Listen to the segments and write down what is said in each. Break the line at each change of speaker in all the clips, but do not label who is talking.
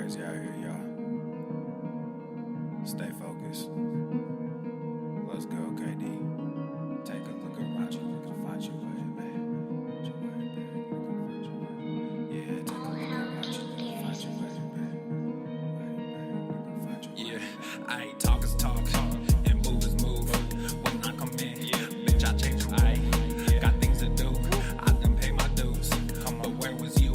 crazy out here, y'all. Stay focused. Let's go, KD. Take a look around you, you can find your way, babe. Yeah, take a look around you, you can find your way, babe.
Yeah, I ain't talk is talk, and move is move. When I come in, bitch, I change the rule. Got things to do, I done pay my dues. But where was you?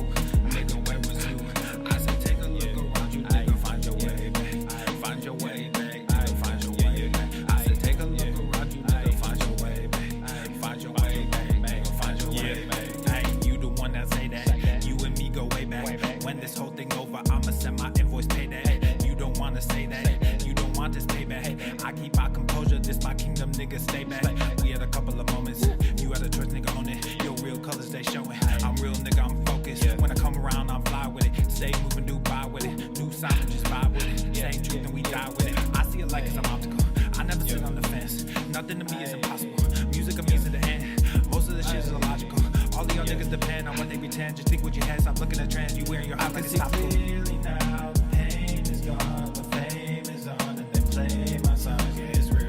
Nigga, where was you? I said take a look around you, nigga, find your way, babe. Find your way, babe. Find your way, babe. I said take a look around you, nigga, find your way, babe. Find your way, babe. Find your way, babe. Hey, you the one that say that. You and me go way back. When this whole thing over, I'ma send my invoice payday. You don't wanna say that. You don't want this payback. I keep my composure, this my kingdom, nigga, stay back. We had a couple of moments, you had a choice, nigga, own it. Your real colors, they showing. I'm real, nigga, I'm focused. When I come around, I'm fly with it. Stay moving, do buy with it. New sound, just vibe with it. Same truth and we die with it. I see it like it's an obstacle. I never sit on the fence. Nothing to me is impossible. Music of me to the end. Most of the shit is illogical. All of y'all niggas depend on what they pretend. Just think what you had, stop looking at trends. You wearing your eyes like it's topical.
Clearly now, the pain is gone, the fame is on, and they play my song. Yeah, it's real.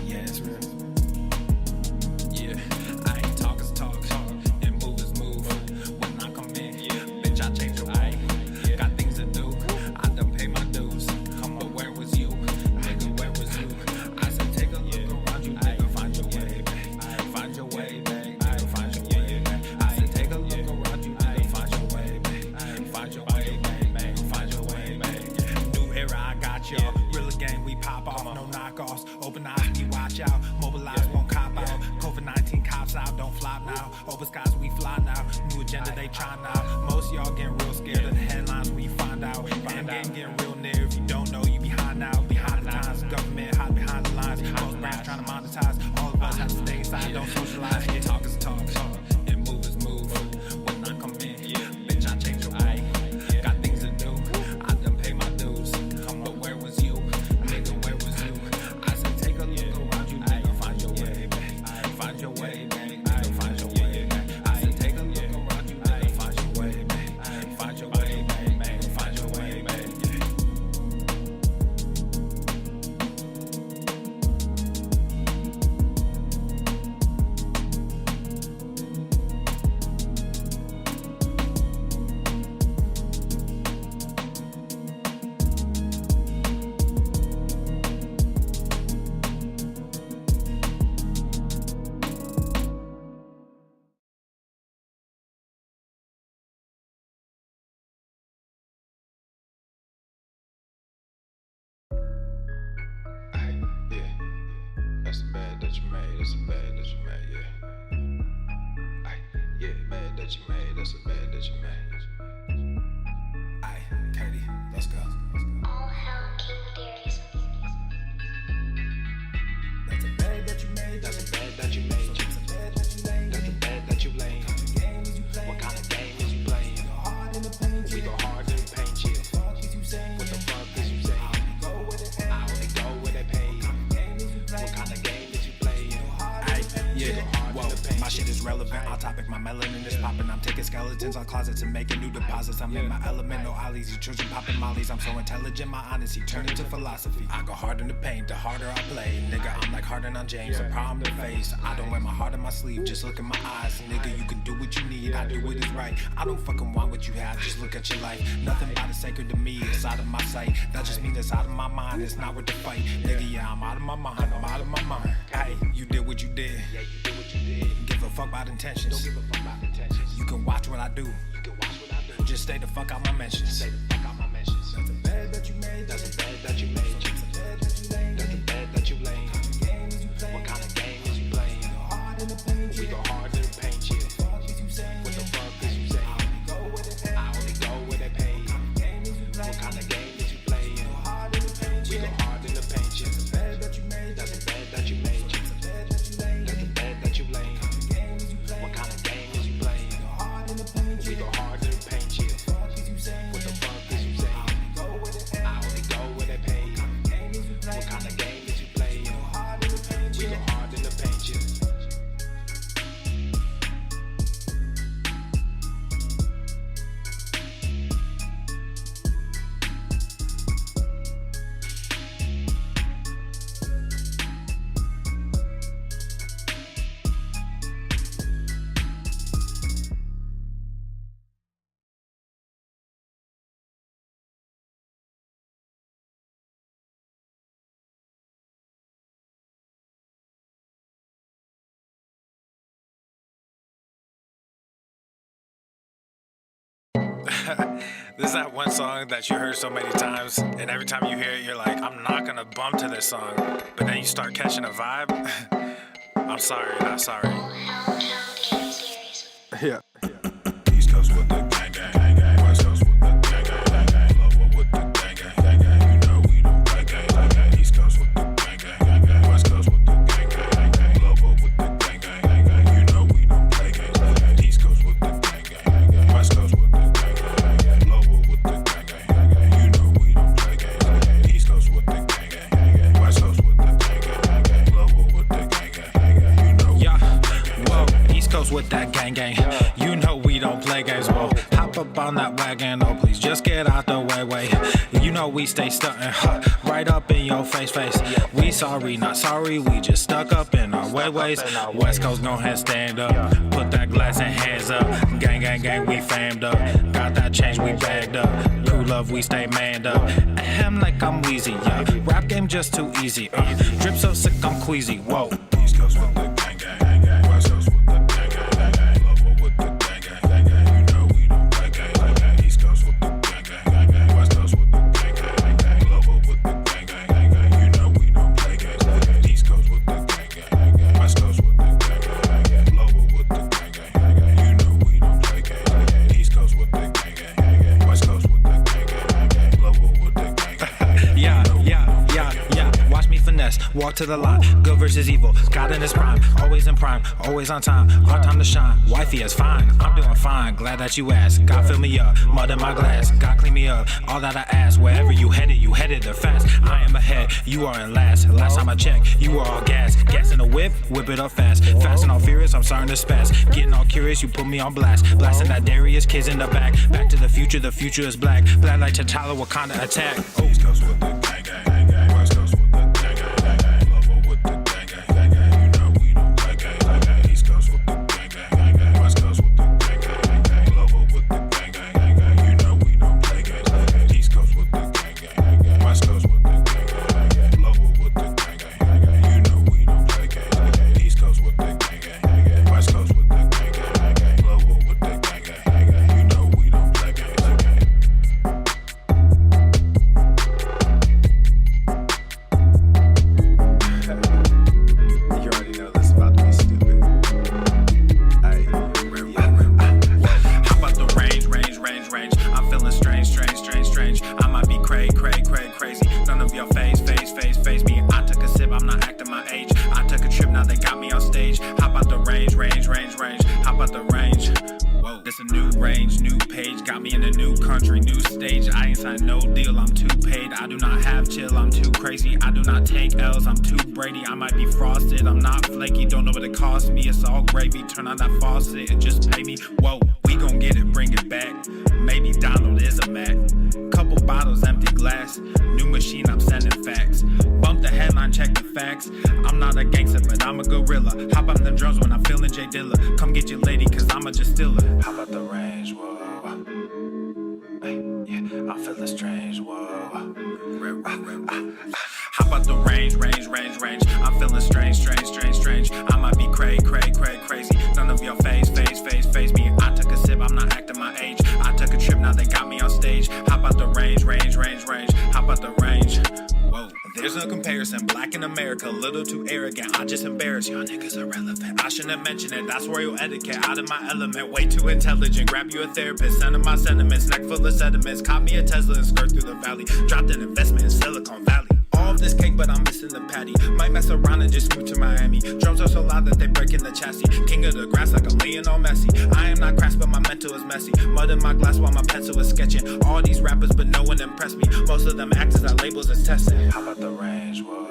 Yeah, it's real.
Yeah, I ain't talk is talk, and move is move. When I come in, bitch, I change the rule. Got things to do, I done pay my dues. But where was you? Nigga, where was you? I said take a look around you, nigga, find your way, babe. Find your way, babe. Find your way, babe. I said take a look around you, nigga, find your way, babe. Find your way, babe. Find your way, babe. New era, I got y'all. Real gang, we pop off, no knockoffs. Open eyes, we watch out. Mobilize, won't cop out. COVID-19 cops out, don't flop now. Open skies, we fly now. New agenda, they try now. Most y'all getting real scared of the headlines we find out. End game getting real near. If you don't know, you behind now. Behind the times, government hide behind the lines. Most brands trying to monetize. All of us have to stay inside, don't socialize. Talk is talk, and move is move. When I come in, bitch, I change the rule. Got things to do, I done pay my dues. But where was you? Nigga, where was you? I said take a look around you, nigga, find your way, babe. Find your way, babe. Find your way, babe. I said take a look around you, nigga, find your way, babe. Find your way, babe. Find your way, babe.
Yeah, that's the bad that you made, that's the bad that you made, yeah. Yeah, bad that you made, that's the bad that you made.
Aye, Katie, let's go.
All hell King Darius.
That's the bad that you made, that's the bad that you made. That's the bad that you made, that's the bad that you lame. What kind of game is you playing? We go hard in the paint, yeah. What the fuck is you saying? I only go where they pay. What kind of game is you playing?
Yeah, whoa, my shit is relevant, on topic, my melanin is popping. I'm taking skeletons on closets and making new deposits. I'm in my element, no ollies, you children popping mollies. I'm so intelligent, my honesty turned into philosophy. I go hard in the paint, the harder I play. Nigga, I'm like Harden on James, a problem to face. I don't wear my heart on my sleeve, just look in my eyes. Nigga, you can do what you need, I do what is right. I don't fucking want what you have, just look at your life. Nothing about it sacred to me, it's out of my sight. That just means it's out of my mind, it's not worth the fight. Nigga, yeah, I'm out of my mind, I'm out of my mind. Hey, you did what you did.
Yeah, you did what you did.
Give a fuck about intentions.
Don't give a fuck about intentions.
You can watch what I do.
You can watch what I do.
Just stay the fuck out my mentions.
Stay the fuck out my mentions. That's the bad that you made, that's the bad that you made. That's the bad that you lame, that's the bad that you lame. What kind of game is you playing? We go hard in the paint, yeah. What the fuck is you saying? I only go where they pay. What kind of game is you playing? We go hard in the paint, yeah. That's the bad that you made, that's the bad that you made. That's the bad that you lame. What kind of game is you playing? We go hard in the paint, yeah. What the fuck is you saying? I only go where they pay. What kind of game is you playing?
This is that one song that you heard so many times, and every time you hear it, you're like, I'm not gonna bump to this song. But then you start catching a vibe. I'm sorry, not sorry.
How can you serious?
Yeah.
East Coast with the gang gang gang gang. West Coast with the gang gang gang gang. Lower with the gang gang gang gang. You know we don't play gang gang gang. East Coast with the gang gang gang gang. West Coast with the gang gang gang gang. Lower with the gang gang gang gang. You know we don't play gang gang gang. East Coast with the gang gang gang gang. West Coast with the gang gang gang gang. Lower with the gang gang gang gang. You know we don't play gang gang gang. East Coast with the gang gang gang gang. West Coast with the gang gang gang gang. Lower with the gang gang gang gang. You know.
Yeah, whoa, East Coast with that gang gang. You know we don't play games, whoa. Hop up on that wagon, oh please just get out the way. You know we stay stuntin', right up in your face. We sorry, not sorry, we just stuck up in our ways. West Coast gon' head stand up, put that glass and hands up. Gang gang gang, we famed up, got that change, we bagged up. Crew love, we stay manned up. Ahem like I'm wheezy, yeah. Rap game just too easy, drip so sick I'm queasy, whoa.
East Coast with the gang gang gang gang. West Coast with the gang gang gang gang. Lower with the gang gang gang gang. You know we don't play gang gang gang. East Coast with the gang gang gang gang. West Coast with the gang gang gang gang. Lower with the gang gang gang gang. You know we don't play gang gang gang. East Coast with the gang gang gang gang. West Coast with the gang gang gang gang. Lower with the gang gang gang gang. You know we don't play gang gang gang. East Coast with the gang gang gang gang. West Coast with the gang gang gang gang. Lower with the gang gang gang gang.
Yeah. Watch me finesse, walk to the line. Good versus evil, God in his prime. Always in prime, always on time. Our time to shine. Wifey is fine, I'm doing fine. Glad that you asked. God fill me up, mud in my glass. God clean me up, all that I ask. Wherever you headed there fast. I am ahead, you are in last. Last time I checked, you were all gas. Gas in the whip it up fast. Fast and all furious, I'm starting to spaz. Getting all curious, you put me on blast. Blasting that Darius, kids in the back. Back to the future is black. Black like T'Challa, Wakanda attack.
East Coast with the gang gang gang gang. West Coast with the gang gang gang gang. Lower with the gang gang gang gang. You know we don't play gang gang gang. East Coast with the gang gang gang gang. West Coast with the gang gang gang gang. Lower with the gang gang gang gang. You know we don't play gang gang gang. East Coast with the gang gang gang gang. West Coast with the gang gang gang gang. Lower with the gang gang gang gang. You know we don't play gang gang gang. East Coast with the gang gang gang gang. West Coast with the gang gang gang gang. Lower with the gang gang gang gang. You know we don't play gang gang gang.
You already know this is about to be stupid. How about the range? I'm feeling strange. I might be crazy. None of y'all face me. I took a sip, I'm not acting my age. I took a trip, now they got me on stage. How about the range? How about the range? Whoa, this a new range, new page. Got me in a new country, new stage. I ain't signed no deal, I'm too paid. I do not have chill, I'm too crazy. I do not take L's, I'm too Brady. I might be frosted, I'm not flaky. Don't know what it cost me, it's all gravy. Turn on that faucet and just pay me. Whoa, we gon' get it, bring it back. Maybe Donald is a Mac. Couple bottles, empty glass. New machine, I'm sending facts. Bump the headline, check the facts. I'm not a gangster, but I'm a gorilla. Hop on the drums when I'm feeling J Dilla. Come get your lady, cause I'm a just stiller. How about the range, whoa? Hey, yeah, I'm feeling strange, whoa. How about the range? I'm feeling strange. I might be crazy. None of y'all face me. I took a sip, I'm not acting my age. I took a trip, now they got me on stage. How about the range? How about the range? Whoa, there's no comparison. Black in America, little too arrogant. I just embarrass y'all niggas irrelevant. I shouldn't mention it, that's royal etiquette. Out of my element, way too intelligent. Grab you a therapist, sending my sentiments. Neck full of sediments, caught me a Tesla and skirt through the valley. Dropped an investment in Silicon Valley. All of this cake, but I'm missing the patty. Might mess around and just move to Miami. Drums are so loud that they break in the chassis. King of the grass like I'm Lionel Messi. I am not crass, but my mental is messy. Mud in my glass while my pencil is sketching. All these rappers, but no one impressed me. Most of them actors I labels as testing. How about the range, whoa?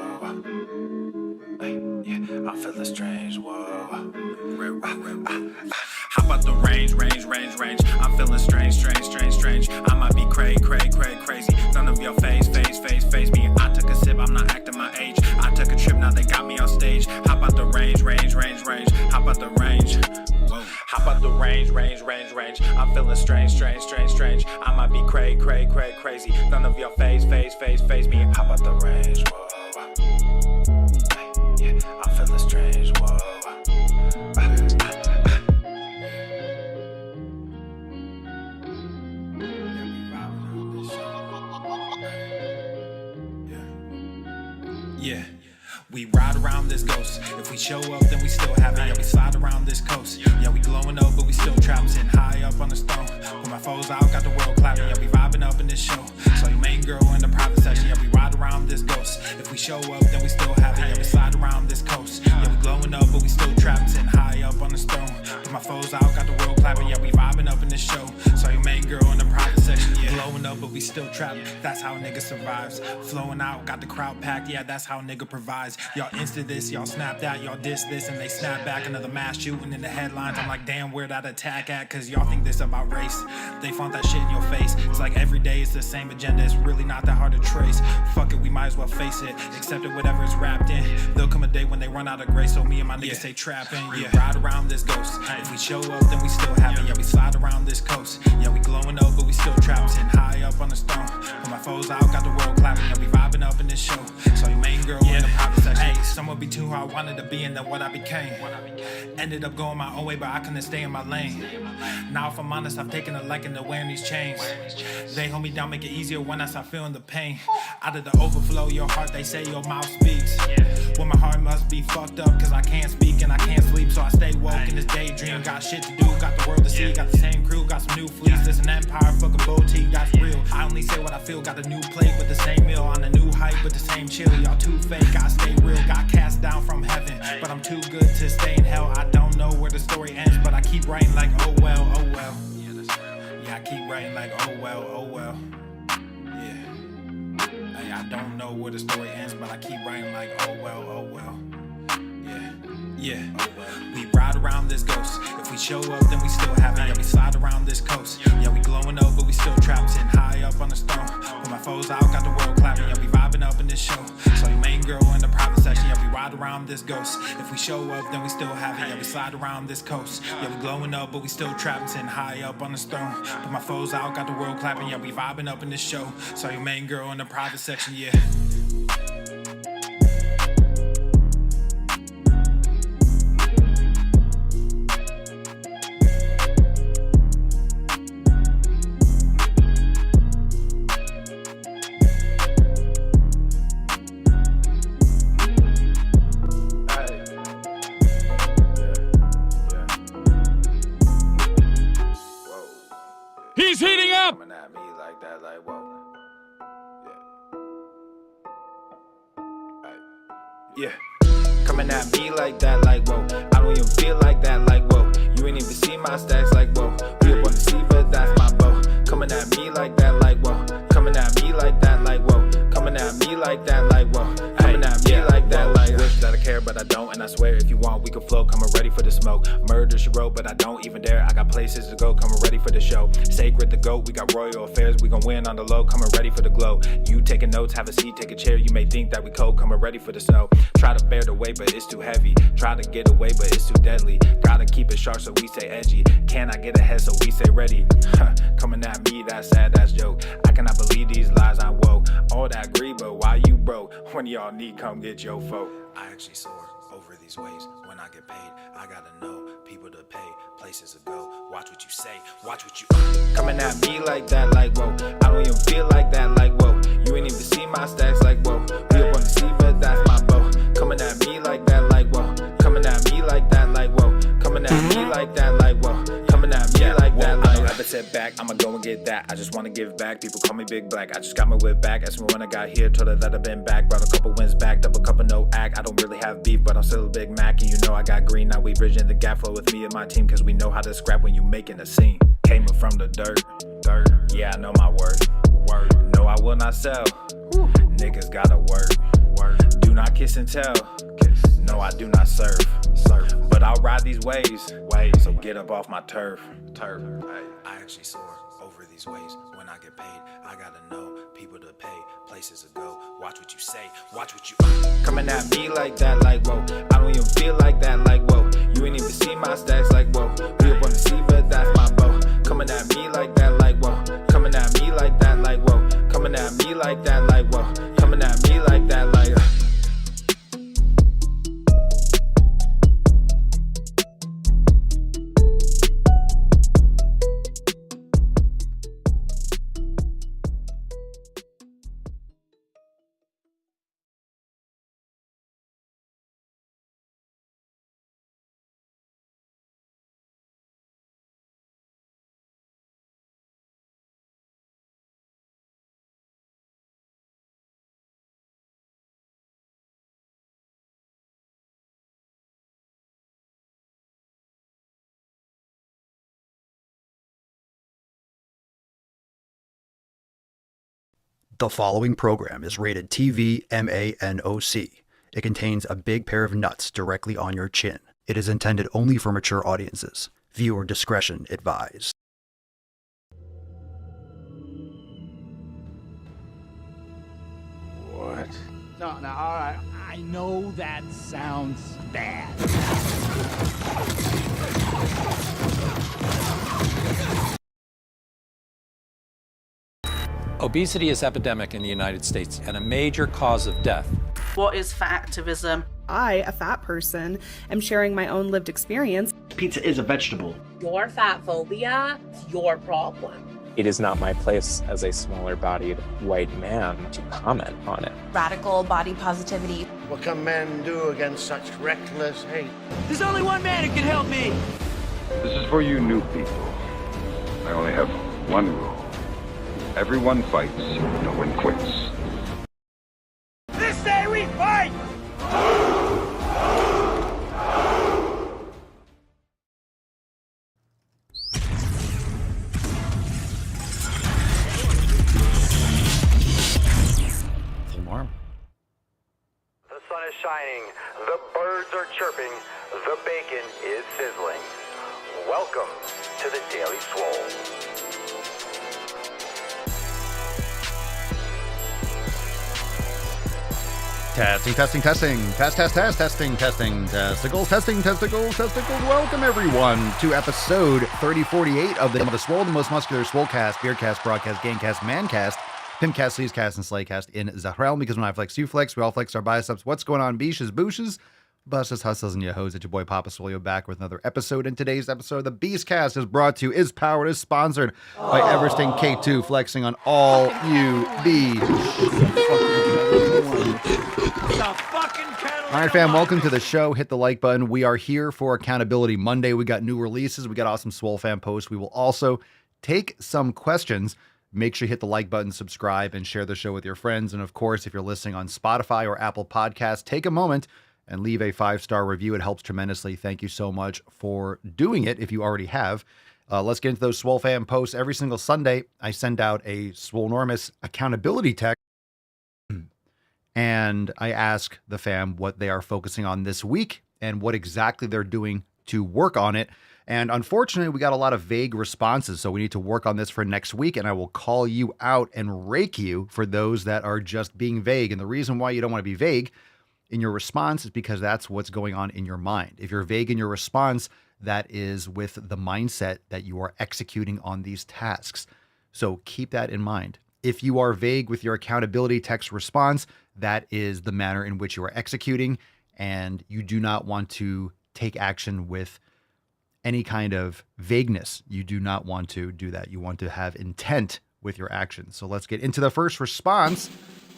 Hey, yeah, I'm feeling strange, whoa. How about the range? I'm feeling strange. I might be crazy. None of y'all face me. I took a sip, I'm not acting my age. I took a trip, now they got me on stage. How about the range? How about the range? Whoa. How about the range? I'm feeling strange. I might be crazy. None of y'all face me. How about the range? Whoa. Yeah, I'm feeling strange. Whoa. we show up, then we still have it. Yeah, we slide around this coast. Yeah, we glowing up, but we still trapping. Sitting high up on the stone. With my foes out, got the world clapping. Yeah, we vibing up in this show. So your main girl in the private section. Yeah, we ride around this ghost. If we show up, then we still have it. Yeah, we slide around this coast. Yeah, we glowing up, but we still trapping. Sitting high up on the stone. With my foes out, got the world clapping. Yeah, we vibing up in this show. So your main girl in the private section. Yeah, glowing up, but we still trapping. That's how a nigga survives. Flowing out, got the crowd packed. Yeah, that's how a nigga provides. Y'all insta this, y'all snap that, y'all diss this, and they snap back. Another mass shooting in the headlines. I'm like, damn, where that attack at? Cause y'all think this about race. They font that shit in your face. It's like every day it's the same agenda. It's really not that hard to trace. Fuck it, we might as well face it. Accept it, whatever it's wrapped in. There'll come a day when they run out of grace. So me and my niggas stay trapping. Yeah, ride around this ghost. If we show up, then we still have it. Yeah, we slide around this coast. Yeah, we glowing up, but we still trapping. Sitting high up on the stone. When my foes out, got the world clapping. Yeah, we vibing up in this show. So your main girl in the private section. Hey, someone be too hard, wanted to be, and then what I became. Ended up going my own way, but I couldn't stay in my lane. Now if I'm honest, I've taken a liking to wearing these chains. They hold me down, make it easier when I start feeling the pain. Out of the overflow, your heart, they say your mouth speaks. Well, my heart must be fucked up, cause I can't speak and I can't sleep. So I stay woke in this daydream. Got shit to do, got the world to see. Got the same crew, got some new fleets. There's an empire, fucking boutique, that's real. I only say what I feel, got a new plate with the same meal. On a new hype with the same chill. Y'all too fake, gotta stay real. Got cast down from heaven, but I'm too good to stay in hell. I don't know where the story ends, but I keep writing like oh well, oh well. Yeah, I keep writing like oh well, oh well. Yeah, hey, I don't know where the story ends, but I keep writing like oh well, oh well. Yeah, we ride around this ghost. If we show up, then we still have it. Yeah, we slide around this coast. Yeah, we glowing up, but we still trapped. Sitting high up on the stone. When my foes out, got the world clapping. Yeah, we vibing up in this show. So your main girl in the private section. Yeah, we ride around this ghost. If we show up, then we still have it. Yeah, we slide around this coast. Yeah, we glowing up, but we still trapped. Sitting high up on the stone. But my foes out, got the world clapping. Yeah, we vibing up in this show. So your main girl in the private section. Yeah.
He's heating up!
Coming at me like that, like whoa. Yeah. Coming at me like that, like whoa. I don't even feel like that, like whoa. You ain't even see my stacks, like whoa. We up on the sea, but that's my bow. Coming at me like that, like whoa. Coming at me like that, like whoa. Coming at me like that, like whoa. Coming at me like that, like wish that I care, but I don't. And I swear, if you want, we can flow. Coming ready for the smoke. Murder she wrote, but I don't even dare. I got places to go. Coming ready for the show. Sacred the goat. We got royal affairs. We gon' win on the low. Coming ready for the glow. You taking notes, have a seat, take a chair. You may think that we cold. Coming ready for the snow. Try to bear the weight, but it's too heavy. Try to get away, but it's too deadly. Gotta keep it sharp, so we stay edgy. Can I get ahead, so we stay ready? Coming at me, that's sad, that's joke. I cannot believe these lies, I'm woke. All that greed, but why you broke? When y'all need, come get your folk.
I actually soar over these waves. When I get paid, I gotta know people to pay, places to go. Watch what you say, watch what you.
Coming at me like that, like whoa. I don't even feel like that, like whoa. You ain't even see my stacks, like whoa. We up on the sea, but that's my bow. Coming at me like that, like whoa. Coming at me like that, like whoa. Coming at me like that, like whoa. Coming at me like that, like
I sit back, I'ma go and get that. I just wanna give back. People call me Big Black. I just got my whip back. Asked me when I got here, told her that I've been back. Brought a couple wins back, double cup of no act. I don't really have beef, but I'm still a Big Mac. And you know I got green. Now we bridging the gap flow with me and my team, cause we know how to scrap when you making a scene. Came up from the dirt. Yeah, I know my worth. No, I will not sell. Niggas gotta work. Do not kiss and tell. No, I do not serve. But I'll ride these waves. So get up off my turf. I actually soar over these waves. When I get paid, I gotta know people to pay, places to go. Watch what you say, watch what you.
Coming at me like that, like whoa. I don't even feel like that, like whoa. You ain't even see my stacks, like whoa. We up on the sea, but that's my bow. Coming at me like that, like whoa. Coming at me like that, like whoa. Coming at me like that, like whoa. Coming at me like that, like
The following program is rated TV MANOC. It contains a big pair of nuts directly on your chin. It is intended only for mature audiences. Viewer discretion advised.
What?
No, all right. I know that sounds bad.
Obesity is epidemic in the United States and a major cause of death.
What is fat activism?
I, a fat person, am sharing my own lived experience.
Pizza is a vegetable.
Your fat phobia is your problem.
It is not my place as a smaller-bodied white man to comment on it.
Radical body positivity.
What can men do against such reckless hate?
There's only one man who can help me.
This is for you new people. I only have one rule. Everyone fights, no one quits.
This day we fight!
Alarm.
The sun is shining, the birds are chirping, the bacon is sizzling. Welcome to the Daily Swole.
Testing. Testicles. Welcome, everyone, to episode 3048 of the Swole, the most muscular Swolecast, Beercast, Broadcast, Gamecast, Mancast, Pimpcast, Sleazecast, and Slaycast in the realm. Because when I flex, you flex. We all flex our biceps. What's going on, beaches, booshes, busses, hustles, and yo-hos? It's your boy Papa Swolio back with another episode. And today's episode of the Beastcast is brought to you, is powered, is sponsored by Eversting K2, flexing on all you bees. All right, fam, welcome to the show. Hit the like button. We are here for Accountability Monday. We got new releases. We got awesome Swole fan posts. We will also take some questions. Make sure you hit the like button, subscribe, and share the show with your friends. And of course, if you're listening on Spotify or Apple Podcasts, take a moment and leave a 5-star review. It helps tremendously. Thank you so much for doing it if you already have. Let's get into those Swole fan posts. Every single Sunday, I send out a Swolenormous accountability text. And I ask the fam what they are focusing on this week and what exactly they're doing to work on it. And unfortunately, we got a lot of vague responses, so we need to work on this for next week. And I will call you out and rake you for those that are just being vague. And the reason why you don't want to be vague in your response is because that's what's going on in your mind. If you're vague in your response, that is with the mindset that you are executing on these tasks. So keep that in mind. If you are vague with your accountability text response, that is the manner in which you are executing, and you do not want to take action with any kind of vagueness. You do not want to do that. You want to have intent with your actions. So let's get into the first response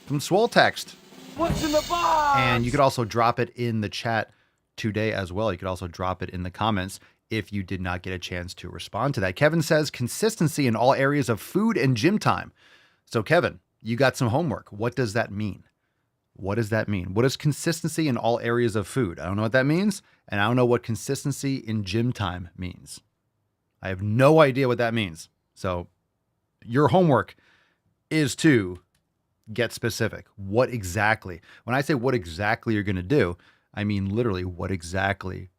from Swole Text.
What's in the box?
And you could also drop it in the chat today as well. You could also drop it in the comments if you did not get a chance to respond to that. Kevin says, consistency in all areas of food and gym time. So Kevin, you got some homework. What does that mean? What does that mean? What is consistency in all areas of food? I don't know what that means. And I don't know what consistency in gym time means. I have no idea what that means. So your homework is to get specific. What exactly? When I say what exactly you're going to do, I mean literally what exactly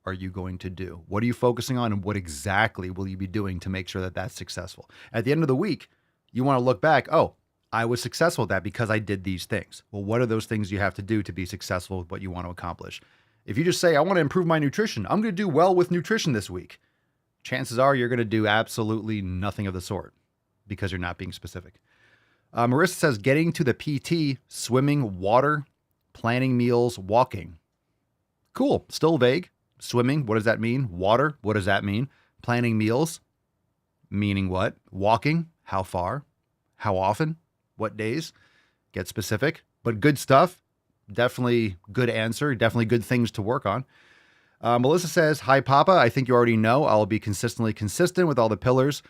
are you going to do? What are you focusing on, and what exactly will you be doing to make sure that that's successful? At the end of the week, you want to look back, oh, I was successful at that because I did these things. Well, what are those things you have to do to be successful with what you want to accomplish? If you just say, I want to improve my nutrition, I'm going to do well with nutrition this week, chances are you're going to do absolutely nothing of the sort because you're not being specific. Marissa says, getting to the PT, swimming, water, planning meals, walking. Cool. Still vague. Swimming, what does that mean? Water, what does that mean? Planning meals, meaning what? Walking, how far? How often? What days? Get specific, but good stuff. Definitely good answer. Definitely good things to work on. Melissa says, hi, Papa. I think you already know I'll be consistently consistent with all the pillars.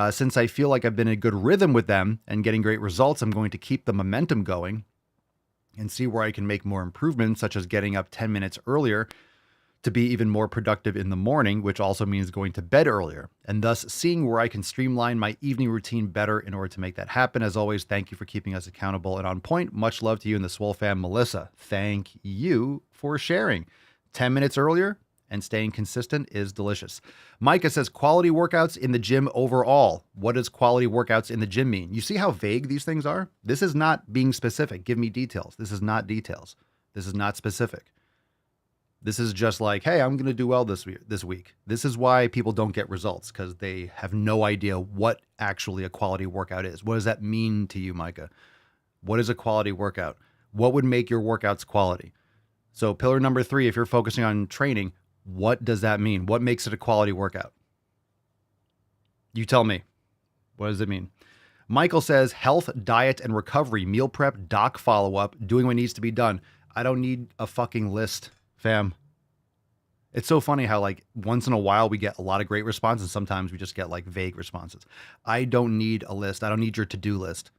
Since I feel like I've been in a good rhythm with them and getting great results, I'm going to keep the momentum going and see where I can make more improvements, such as getting up 10 minutes earlier to be even more productive in the morning, which also means going to bed earlier, and thus seeing where I can streamline my evening routine better in order to make that happen. As always, thank you for keeping us accountable and on point. Much love to you and the Swole fam. Melissa, thank you for sharing. 10 minutes earlier and staying consistent is delicious. Micah says quality workouts in the gym overall. What does quality workouts in the gym mean? You see how vague these things are? This is not being specific. Give me details. This is not details. This is not specific. This is just like, hey, I'm going to do well this week. This is why people don't get results, because they have no idea what actually a quality workout is. What does that mean to you, Micah? What is a quality workout? What would make your workouts quality? So pillar number 3, if you're focusing on training, what does that mean? What makes it a quality workout? You tell me. What does it mean? Michael says health, diet, and recovery, meal prep, doc follow-up, doing what needs to be done. I don't need a fucking list. Fam, it's so funny how like once in a while we get a lot of great responses. Sometimes we just get like vague responses. I don't need a list. I don't need your to-do list.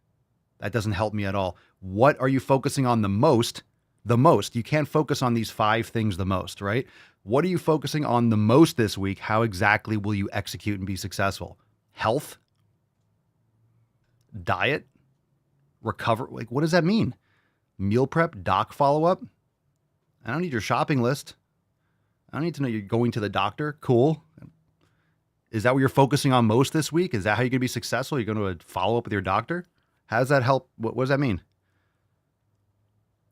That doesn't help me at all. What are you focusing on the most? The most. You can't focus on these 5 things the most, right? What are you focusing on the most this week? How exactly will you execute and be successful? Health? Diet? Recover? Like, what does that mean? Meal prep? Doc follow-up? I don't need your shopping list. I don't need to know you're going to the doctor. Cool. Is that what you're focusing on most this week? Is that how you're going to be successful? You're going to follow up with your doctor? How does that help? What does that mean?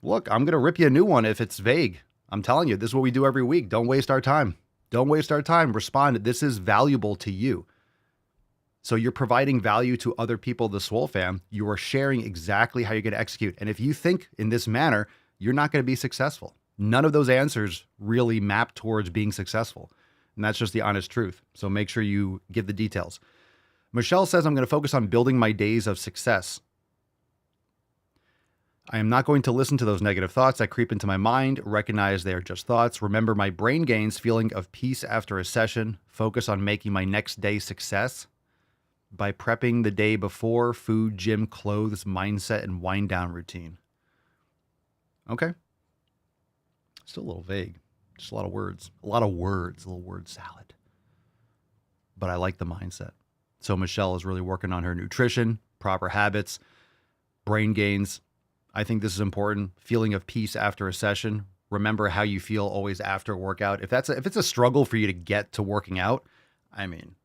Look, I'm going to rip you a new one if it's vague. I'm telling you, this is what we do every week. Don't waste our time. Don't waste our time. Respond. This is valuable to you. So you're providing value to other people, the Swole fam. You are sharing exactly how you're going to execute. And if you think in this manner, you're not going to be successful. None of those answers really map towards being successful. And that's just the honest truth. So make sure you give the details. Michelle says, I'm going to focus on building my days of success. I am not going to listen to those negative thoughts that creep into my mind, recognize they are just thoughts, remember my brain gains feeling of peace after a session, focus on making my next day success by prepping the day before, food, gym, clothes, mindset, and wind down routine. Okay. Still a little vague. Just a lot of words. A little word salad. But I like the mindset. So Michelle is really working on her nutrition, proper habits, brain gains. I think this is important. Feeling of peace after a session. Remember how you feel always after a workout. If it's a struggle for you to get to working out, I mean,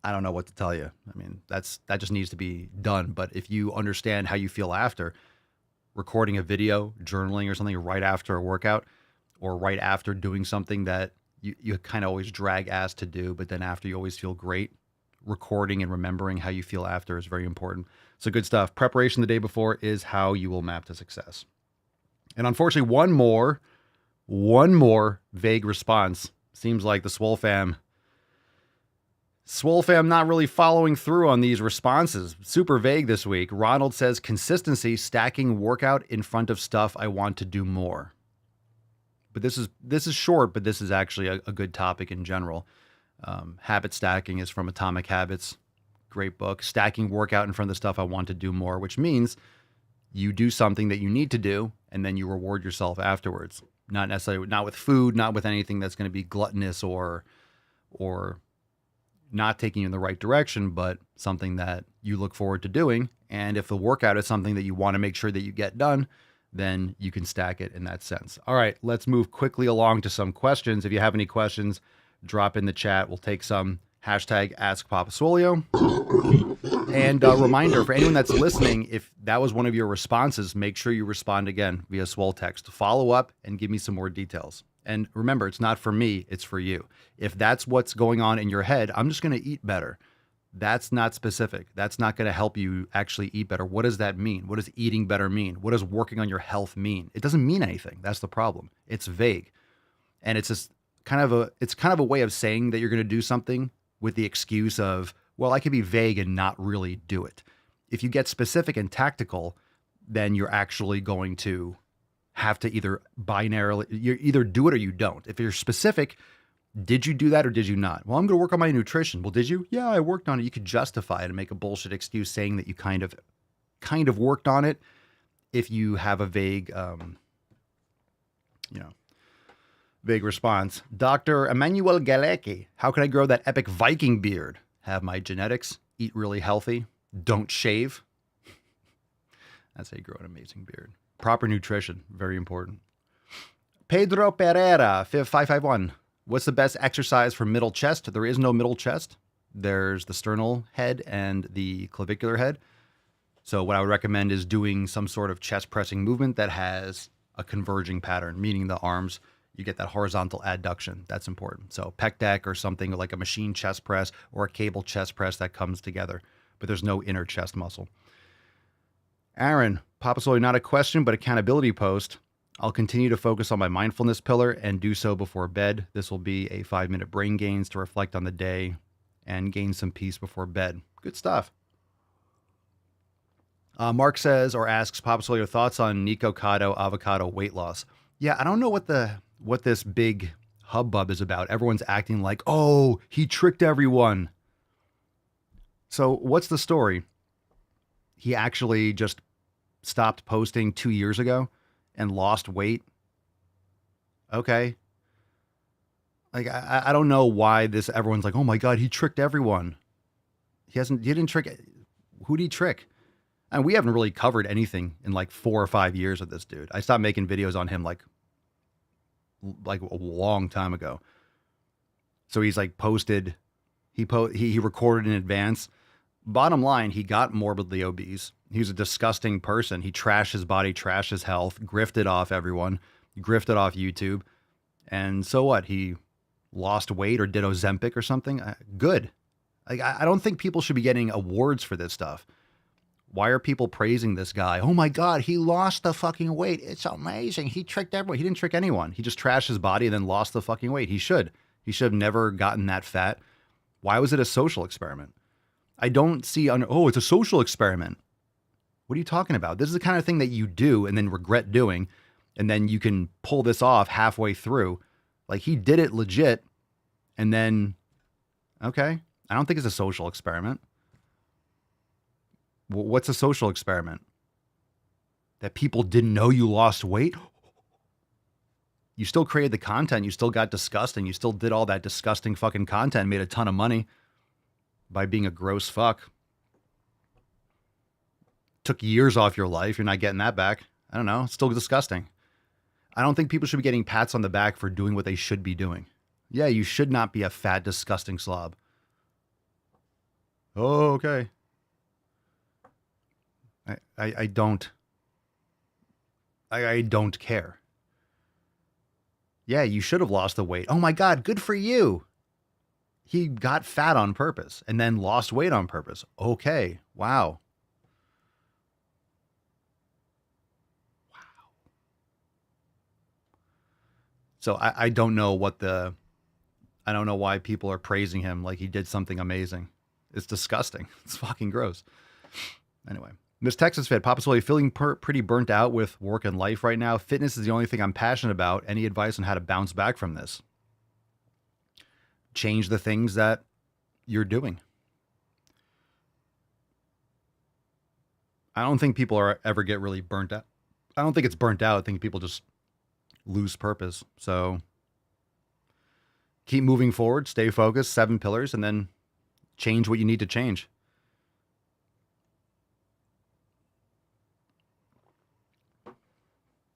I don't know what to tell you. I mean, that just needs to be done. But if you understand how you feel after, recording a video, journaling or something right after a workout, or right after doing something that you kind of always drag ass to do, but then after you always feel great, recording and remembering how you feel after is very important. So good stuff. Preparation the day before is how you will map to success. And unfortunately, one more vague response. Seems like the Swole fam not really following through on these responses. Super vague this week. Ronald says, consistency, stacking workout in front of stuff I want to do more. But this is short, but this is actually a good topic in general. Habit stacking is from Atomic Habits. Great book. Stacking workout in front of the stuff I want to do more, which means you do something that you need to do, and then you reward yourself afterwards. Not necessarily, not with food, not with anything that's going to be gluttonous or not taking you in the right direction, but something that you look forward to doing. And if the workout is something that you want to make sure that you get done, then you can stack it in that sense. All right, let's move quickly along to some questions. If you have any questions, drop in the chat. We'll take some. Hashtag Ask Papa Swolio. And a reminder for anyone that's listening, if that was one of your responses, make sure you respond again via Swole text. Follow up and give me some more details. And remember, it's not for me, it's for you. If that's what's going on in your head, I'm just going to eat better. That's not specific. That's not going to help you actually eat better. What does that mean? What does eating better mean? What does working on your health mean? It doesn't mean anything. That's the problem. It's vague. And it's just kind of a way of saying that you're going to do something with the excuse of, well, I could be vague and not really do it. If you get specific and tactical, then you're actually going to have to either you either do it or you don't. If you're specific, did you do that or did you not? Well, I'm going to work on my nutrition. Well, did you? Yeah, I worked on it. You could justify it and make a bullshit excuse saying that you kind of worked on it. If you have a vague, Big response. Dr. Emmanuel Galecki, how can I grow that epic Viking beard? Have my genetics, eat really healthy, don't shave. That's how you grow an amazing beard. Proper nutrition, very important. Pedro Pereira, 551. What's the best exercise for middle chest? There is no middle chest. There's the sternal head and the clavicular head. So what I would recommend is doing some sort of chest pressing movement that has a converging pattern, meaning the arms, you get that horizontal adduction. That's important. So pec deck or something like a machine chest press or a cable chest press that comes together, but there's no inner chest muscle. Aaron, Papa Swole, not a question, but accountability post. I'll continue to focus on my mindfulness pillar and do so before bed. This will be a 5-minute brain gains to reflect on the day and gain some peace before bed. Good stuff. Mark says or asks, Papa Swole, your thoughts on Nico Cotto avocado weight loss? Yeah, I don't know what this big hubbub is about. Everyone's acting like, oh, he tricked everyone. So what's the story? He actually just stopped posting 2 years ago and lost weight. Okay. Like, I don't know why everyone's like, oh my God, he tricked everyone. He didn't trick. Who did he trick? And we haven't really covered anything in like 4 or 5 years of this dude. I stopped making videos on him like a long time ago. So he's like posted, he recorded in advance. Bottom line, he got morbidly obese. He was a disgusting person. He trashed his body, trashed his health, grifted off everyone, grifted off YouTube. And so what? He lost weight or did Ozempic or something? Good. Like, I don't think people should be getting awards for this stuff. Why are people praising this guy? Oh my God, he lost the fucking weight. It's amazing. He tricked everyone. He didn't trick anyone. He just trashed his body and then lost the fucking weight. He should have never gotten that fat. Why was it a social experiment? I don't see, it's a social experiment. What are you talking about? This is the kind of thing that you do and then regret doing. And then you can pull this off halfway through. Like, he did it legit. And then, okay, I don't think it's a social experiment. What's a social experiment? That people didn't know you lost weight? You still created the content. You still got disgusting. You still did all that disgusting fucking content, made a ton of money by being a gross fuck. Took years off your life. You're not getting that back. I don't know. It's still disgusting. I don't think people should be getting pats on the back for doing what they should be doing. Yeah, you should not be a fat, disgusting slob. Oh, okay. I don't care. Yeah, you should have lost the weight. Oh my God, good for you. He got fat on purpose and then lost weight on purpose. Okay, wow. So I don't know I don't know why people are praising him like he did something amazing. It's disgusting. It's fucking gross. Anyway. Miss Texas Fit, Papa Swole, feeling pretty burnt out with work and life right now. Fitness is the only thing I'm passionate about. Any advice on how to bounce back from this? Change the things that you're doing. I don't think people ever get really burnt out. I don't think it's burnt out. I think people just lose purpose. So keep moving forward, stay focused, 7 pillars, and then change what you need to change.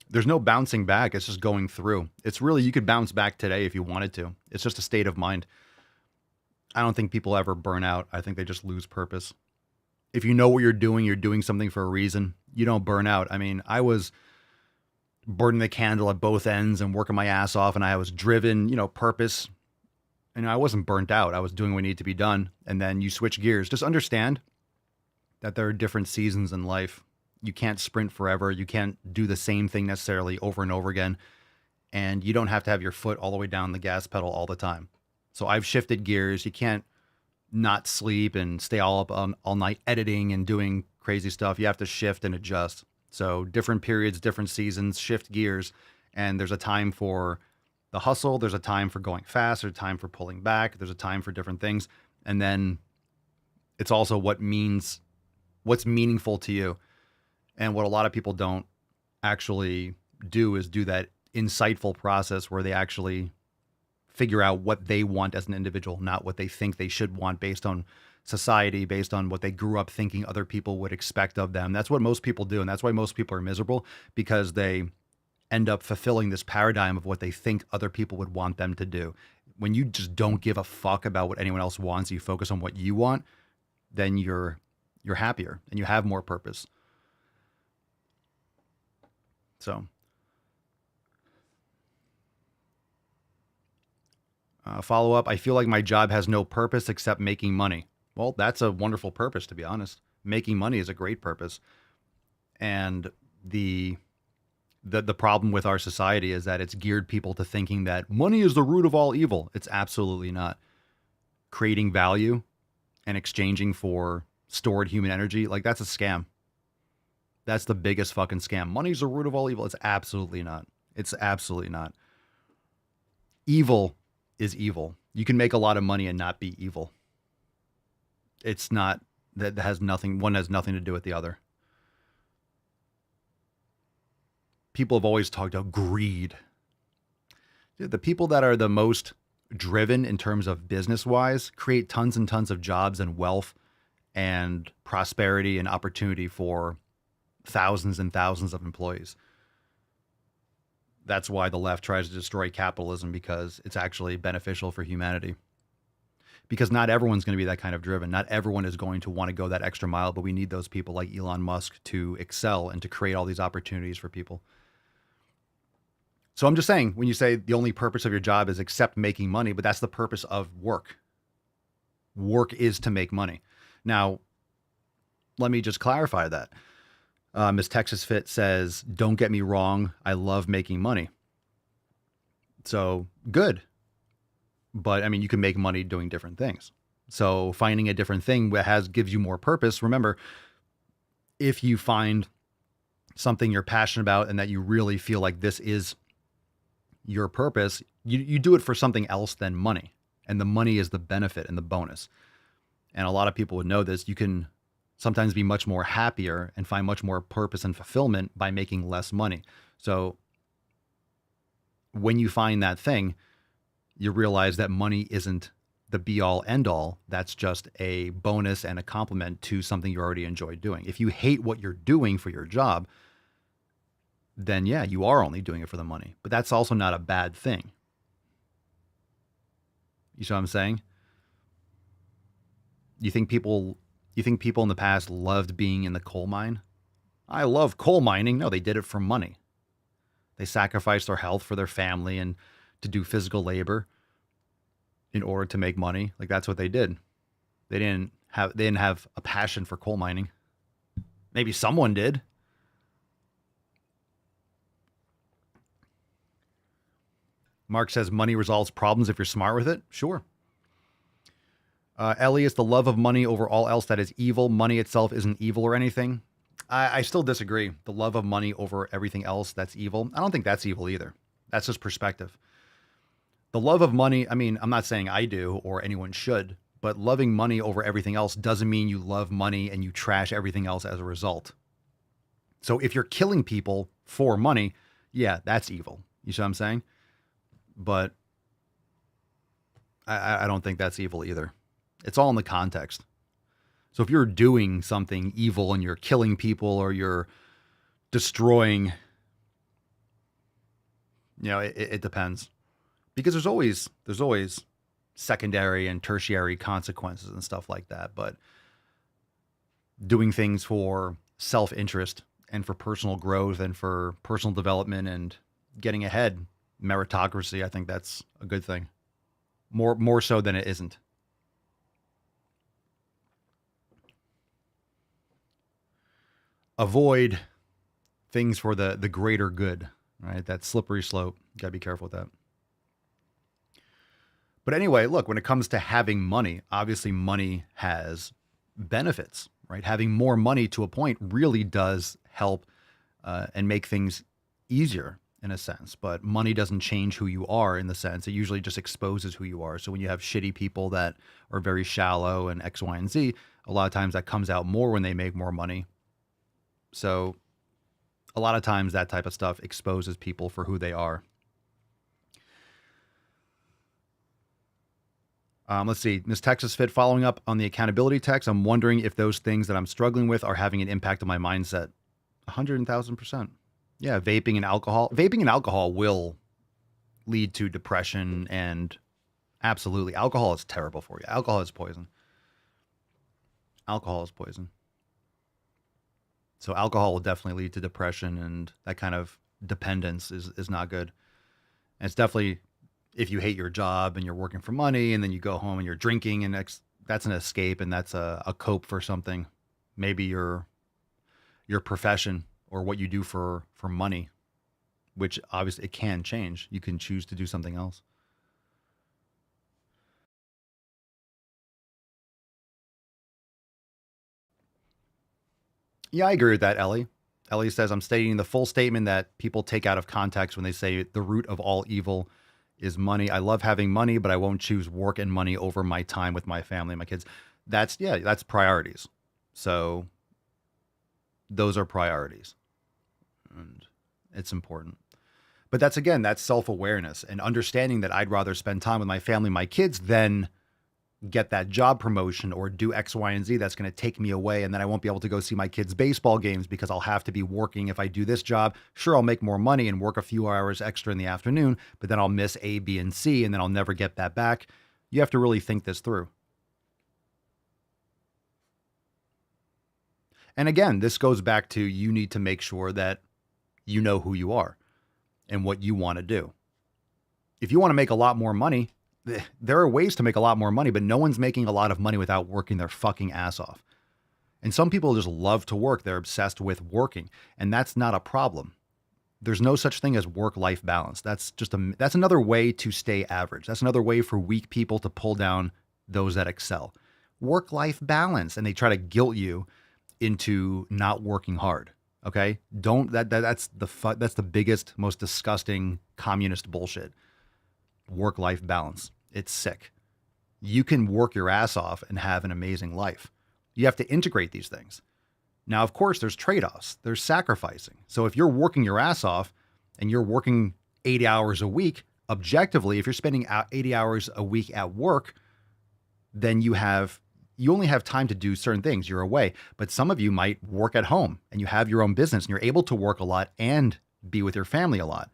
There's no bouncing back. It's just going through. It's really, you could bounce back today if you wanted to. It's just a state of mind. I don't think people ever burn out. I think they just lose purpose. If you know what you're doing something for a reason, you don't burn out. I mean, I was burning the candle at both ends and working my ass off, and I was driven, purpose. And I wasn't burnt out. I was doing what needed to be done. And then you switch gears. Just understand that there are different seasons in life. You can't sprint forever. You can't do the same thing necessarily over and over again. And you don't have to have your foot all the way down the gas pedal all the time. So I've shifted gears. You can't not sleep and stay all up all night editing and doing crazy stuff. You have to shift and adjust. So different periods, different seasons, shift gears. And there's a time for the hustle. There's a time for going fast. There's a time for pulling back. There's a time for different things. And then it's also what's meaningful to you. And what a lot of people don't actually do is do that insightful process where they actually figure out what they want as an individual, not what they think they should want based on society, based on what they grew up thinking other people would expect of them. That's what most people do. And that's why most people are miserable, because they end up fulfilling this paradigm of what they think other people would want them to do. When you just don't give a fuck about what anyone else wants, you focus on what you want, then you're happier and you have more purpose. So follow up, I feel like my job has no purpose except making money. Well, that's a wonderful purpose, to be honest. Making money is a great purpose. And the problem with our society is that it's geared people to thinking that money is the root of all evil. It's absolutely not. Creating value and exchanging for stored human energy, like, that's a scam. That's the biggest fucking scam. Money's the root of all evil. It's absolutely not. It's absolutely not. Evil is evil. You can make a lot of money and not be evil. It's not, that has nothing, one has nothing to do with the other. People have always talked about greed. Dude, the people that are the most driven in terms of business wise create tons and tons of jobs and wealth and prosperity and opportunity for thousands and thousands of employees. That's why the left tries to destroy capitalism, because it's actually beneficial for humanity. Because not everyone's going to be that kind of driven. Not everyone is going to want to go that extra mile, but we need those people like Elon Musk to excel and to create all these opportunities for people. So I'm just saying, when you say the only purpose of your job is except making money, but that's the purpose of work. Work is to make money. Now, let me just clarify that. Miss Texas Fit says, don't get me wrong, I love making money. So good. But I mean, you can make money doing different things. So finding a different thing that gives you more purpose. Remember, if you find something you're passionate about and that you really feel like this is your purpose, you do it for something else than money. And the money is the benefit and the bonus. And a lot of people would know this. You can sometimes be much more happier and find much more purpose and fulfillment by making less money. So when you find that thing, you realize that money isn't the be all end all. That's just a bonus and a complement to something you already enjoy doing. If you hate what you're doing for your job, then yeah, you are only doing it for the money, but that's also not a bad thing. You see what I'm saying? You think people in the past loved being in the coal mine? I love coal mining. No, they did it for money. They sacrificed their health for their family and to do physical labor in order to make money. Like, that's what they did. They didn't have a passion for coal mining. Maybe someone did. Mark says money resolves problems if you're smart with it. Sure. Ellie, is the love of money over all else that is evil. Money itself isn't evil or anything. I still disagree. The love of money over everything else, that's evil. I don't think that's evil either. That's just perspective. The love of money, I mean, I'm not saying I do or anyone should, but loving money over everything else doesn't mean you love money and you trash everything else as a result. So if you're killing people for money, yeah, that's evil. You see what I'm saying? But I don't think that's evil either. It's all in the context. So if you're doing something evil and you're killing people or you're destroying, it depends. Because there's always secondary and tertiary consequences and stuff like that. But doing things for self-interest and for personal growth and for personal development and getting ahead, meritocracy, I think that's a good thing. More so than it isn't. Avoid things for the greater good, right? That slippery slope. You gotta be careful with that. But anyway, look, when it comes to having money, obviously money has benefits, right? Having more money to a point really does help and make things easier in a sense. But money doesn't change who you are in the sense. It usually just exposes who you are. So when you have shitty people that are very shallow and X, Y, and Z, a lot of times that comes out more when they make more money. So A lot of times that type of stuff exposes people for who they are. Let's see. Miss Texas Fit, following up on the accountability text, I'm wondering if those things that I'm struggling with are having an impact on my mindset. 100,000%. Yeah, vaping and alcohol. Vaping and alcohol will lead to depression, and absolutely, alcohol is terrible for you. Alcohol is poison. Alcohol is poison. So alcohol will definitely lead to depression, and that kind of dependence is not good. And it's definitely, if you hate your job and you're working for money and then you go home and you're drinking, and that's an escape, and that's a cope for something. Maybe your profession or what you do for money, which obviously it can change. You can choose to do something else. Yeah, I agree with that, Ellie. Ellie says, I'm stating the full statement that people take out of context when they say the root of all evil is money. I love having money, but I won't choose work and money over my time with my family and my kids. That's priorities. So those are priorities. And it's important. But that's self-awareness and understanding that I'd rather spend time with my family, my kids, than get that job promotion or do X, Y, and Z that's going to take me away. And then I won't be able to go see my kids' baseball games because I'll have to be working. If I do this job, sure, I'll make more money and work a few hours extra in the afternoon, but then I'll miss A, B, and C, and then I'll never get that back. You have to really think this through. And again, this goes back to, you need to make sure that you know who you are and what you want to do. If you want to make a lot more money, there are ways to make a lot more money, but no one's making a lot of money without working their fucking ass off. And some people just love to work. They're obsessed with working, and that's not a problem. There's no such thing as work-life balance. That's another way to stay average. That's another way for weak people to pull down those that excel. Work-life balance, and they try to guilt you into not working hard. Okay? That's the biggest, most disgusting communist bullshit. Work-life balance. It's sick. You can work your ass off and have an amazing life. You have to integrate these things. Now, of course, there's trade-offs. There's sacrificing. So if you're working your ass off and you're working 80 hours a week, objectively, if you're spending 80 hours a week at work, then you only have time to do certain things. You're away. But some of you might work at home and you have your own business and you're able to work a lot and be with your family a lot.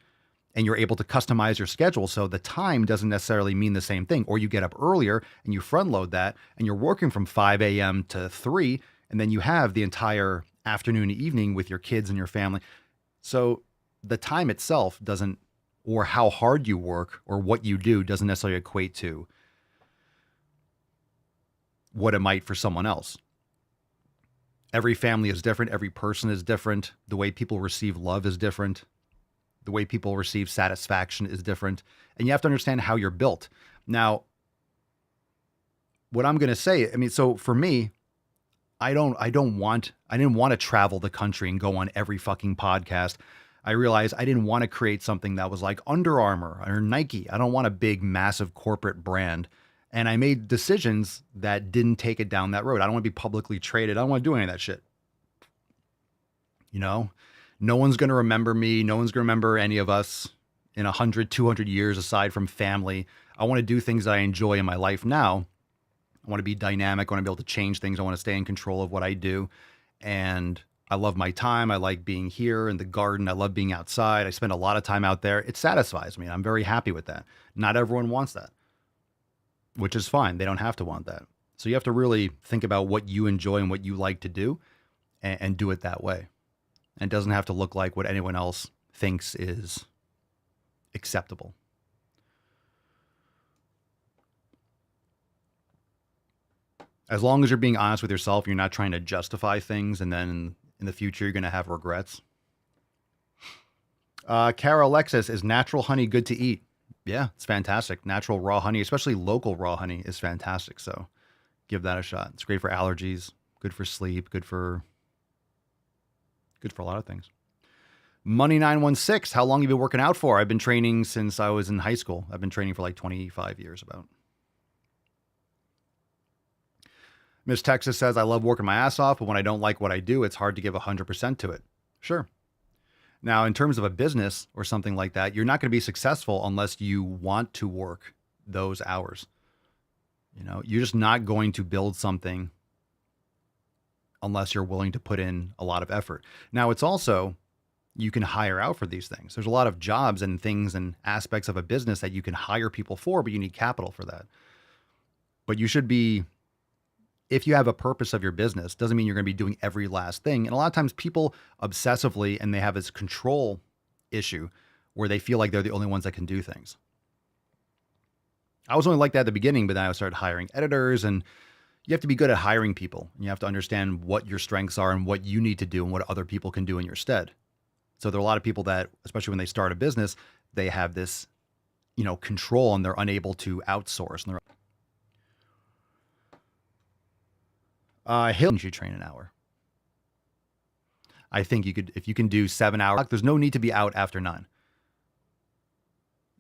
And you're able to customize your schedule, so the time doesn't necessarily mean the same thing. Or you get up earlier and you front load that and you're working from 5 a.m. to 3, and then you have the entire afternoon and evening with your kids and your family. So the time itself doesn't, or how hard you work or what you do, doesn't necessarily equate to what it might for someone else. Every family is different. Every person is different. The way people receive love is different. The way people receive satisfaction is different. And you have to understand how you're built. Now, what I'm going to say, so for me, I didn't want to travel the country and go on every fucking podcast. I realized I didn't want to create something that was like Under Armour or Nike. I don't want a big, massive corporate brand. And I made decisions that didn't take it down that road. I don't want to be publicly traded. I don't want to do any of that shit. You know? No one's going to remember me. No one's going to remember any of us in 100, 200 years aside from family. I want to do things that I enjoy in my life now. I want to be dynamic. I want to be able to change things. I want to stay in control of what I do. And I love my time. I like being here in the garden. I love being outside. I spend a lot of time out there. It satisfies me. I'm very happy with that. Not everyone wants that, which is fine. They don't have to want that. So you have to really think about what you enjoy and what you like to do and do it that way. And it doesn't have to look like what anyone else thinks is acceptable. As long as you're being honest with yourself, you're not trying to justify things, and then in the future, you're going to have regrets. Cara Alexis, is natural honey good to eat? Yeah, it's fantastic. Natural raw honey, especially local raw honey, is fantastic. So give that a shot. It's great for allergies, good for sleep, good for a lot of things. Money 916, how long have you been working out for? I've been training since I was in high school. I've been training for like 25 years about. Miss Texas says, I love working my ass off, but when I don't like what I do, it's hard to give 100% to it. Sure. Now, in terms of a business or something like that, you're not going to be successful unless you want to work those hours. You know, you're just not going to build something unless you're willing to put in a lot of effort. Now, it's also, you can hire out for these things. There's a lot of jobs and things and aspects of a business that you can hire people for, but you need capital for that. But you should be, if you have a purpose of your business, doesn't mean you're going to be doing every last thing. And a lot of times people obsessively, and they have this control issue where they feel like they're the only ones that can do things. I was only like that at the beginning, but then I started hiring editors, and you have to be good at hiring people. You have to understand what your strengths are and what you need to do and what other people can do in your stead. So there are a lot of people that, especially when they start a business, they have this, you know, control, and they're unable to outsource. And he'll you train an hour. I think you could, if you can do 7 hours, there's no need to be out after 9.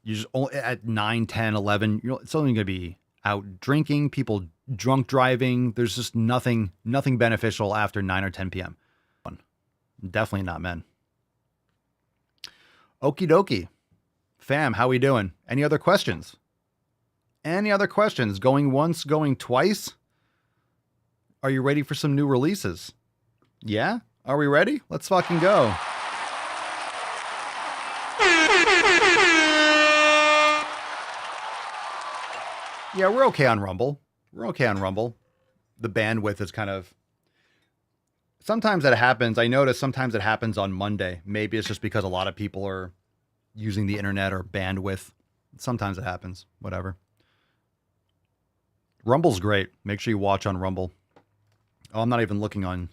You just only at 9, 10, 11, it's only going to be out drinking, people drunk driving. There's just nothing beneficial after 9 or 10 p.m. Definitely not men. Okie dokie. Fam, how we doing? Any other questions? Any other questions? Going once, going twice? Are you ready for some new releases? Yeah? Are we ready? Let's fucking go. Yeah, we're okay on Rumble. We're okay on Rumble. The bandwidth is kind of... Sometimes that happens. I notice sometimes it happens on Monday. Maybe it's just because a lot of people are using the internet or bandwidth. Sometimes it happens. Whatever. Rumble's great. Make sure you watch on Rumble. Oh, I'm not even looking on.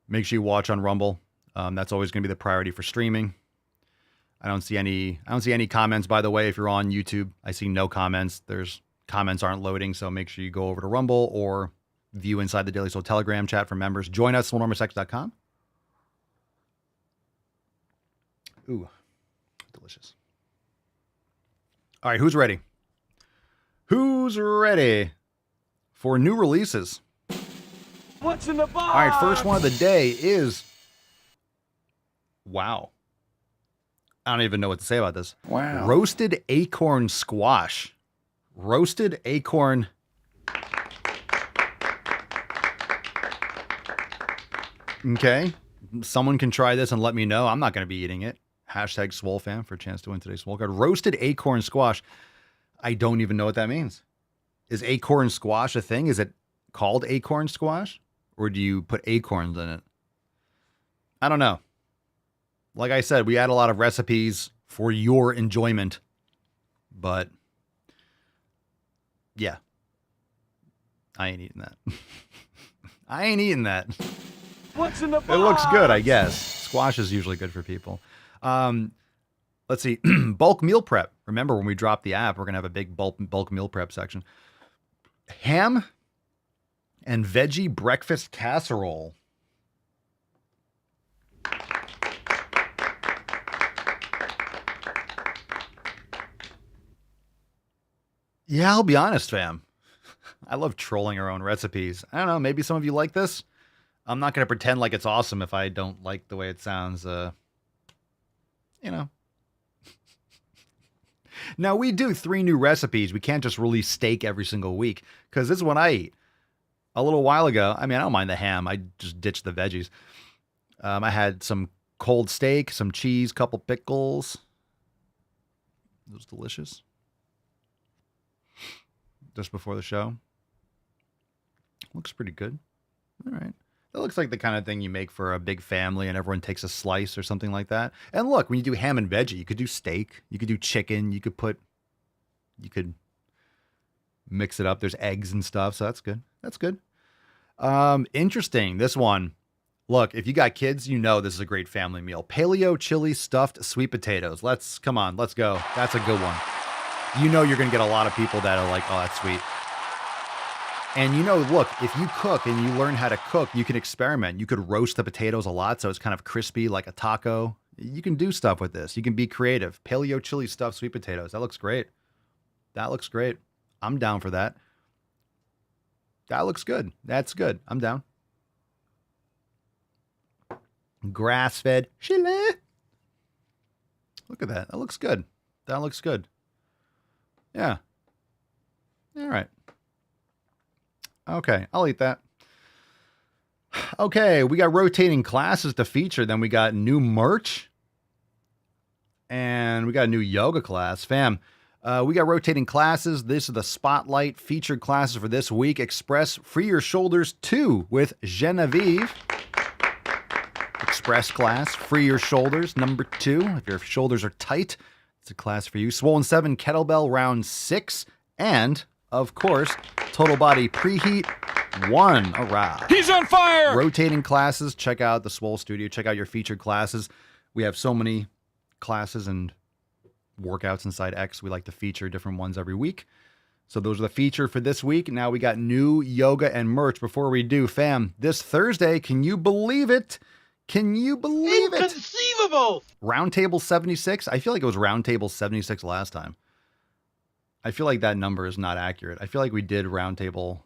Make sure you watch on Rumble. That's always going to be the priority for streaming. I don't see any comments, by the way. If you're on YouTube, I see no comments. Comments aren't loading, so make sure you go over to Rumble or view inside the Daily Swole Telegram chat for members. Join us, swolenormousx.com. Ooh, delicious. All right, who's ready? Who's ready for new releases?
What's in the box?
All right, first one of the day is... Wow. I don't even know what to say about this.
Wow.
Roasted acorn squash. Roasted acorn... Okay. Someone can try this and let me know. I'm not going to be eating it. Hashtag SwoleFam for a chance to win today's Swole card. Roasted acorn squash. I don't even know what that means. Is acorn squash a thing? Is it called acorn squash? Or do you put acorns in it? I don't know. Like I said, we add a lot of recipes for your enjoyment. But, yeah. I ain't eating that. I ain't eating that.
What's in the box?
It looks good, I guess. Squash is usually good for people. Let's see. Bulk meal prep. Remember, when we drop the app, we're going to have a big bulk meal prep section. Ham and veggie breakfast casserole. Yeah, I'll be honest, fam. I love trolling our own recipes. I don't know, maybe some of you like this. I'm not going to pretend like it's awesome if I don't like the way it sounds. You know. Now, we do 3 new recipes. We can't just release steak every single week, because this is what I eat. A little while ago, I mean, I don't mind the ham. I just ditched the veggies. I had some cold steak, some cheese, couple pickles. It was delicious. Just before the show. Looks pretty good. All right. That looks like the kind of thing you make for a big family and everyone takes a slice or something like that. And look, when you do ham and veggie, you could do steak, you could do chicken, you could mix it up. There's eggs and stuff, so that's good. That's good. Interesting. This one. Look, if you got kids, you know this is a great family meal. Paleo chili stuffed sweet potatoes. Come on, let's go. That's a good one. You know you're going to get a lot of people that are like, oh, that's sweet. And you know, look, if you cook and you learn how to cook, you can experiment. You could roast the potatoes a lot so it's kind of crispy like a taco. You can do stuff with this. You can be creative. Paleo chili stuffed sweet potatoes. That looks great. That looks great. I'm down for that. That looks good. That's good. I'm down. Grass-fed chili. Look at that. That looks good. That looks good. Yeah. All right. Okay, I'll eat that. Okay, we got rotating classes to feature. Then we got new merch. And we got a new yoga class. Fam, we got rotating classes. This is the spotlight featured classes for this week. Express Free Your Shoulders 2 with Genevieve. Express class, Free Your Shoulders, number 2. If your shoulders are tight, it's a class for you. Swollen 7, kettlebell round 6. And, of course, total body preheat 1. All right.
He's on fire!
Rotating classes. Check out the Swole Studio. Check out your featured classes. We have so many classes and workouts inside X. We like to feature different ones every week. So those are the feature for this week. Now we got new yoga and merch. Before we do, fam, this Thursday, can you believe it? Can you believe it?
Inconceivable!
Roundtable 76. I feel like it was Roundtable 76 last time. I feel like that number is not accurate. I feel like we did Roundtable.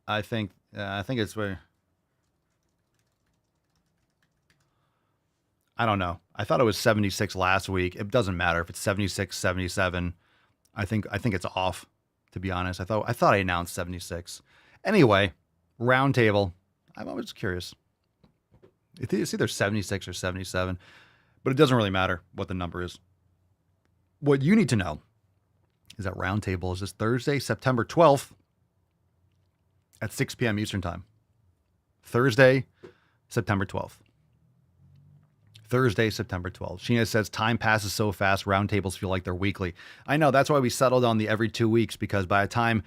I think it's where. I don't know. I thought it was 76 last week. It doesn't matter if it's 76, 77. I think it's off, to be honest. I thought I announced 76. Anyway, Roundtable. I'm always curious. It's either 76 or 77, but it doesn't really matter what the number is. What you need to know is that Roundtable is this Thursday, September 12th at 6 p.m. Eastern Time. Thursday, September 12th. Thursday, September 12th. Sheena says, time passes so fast, roundtables feel like they're weekly. I know, that's why we settled on the every 2 weeks, because by the time,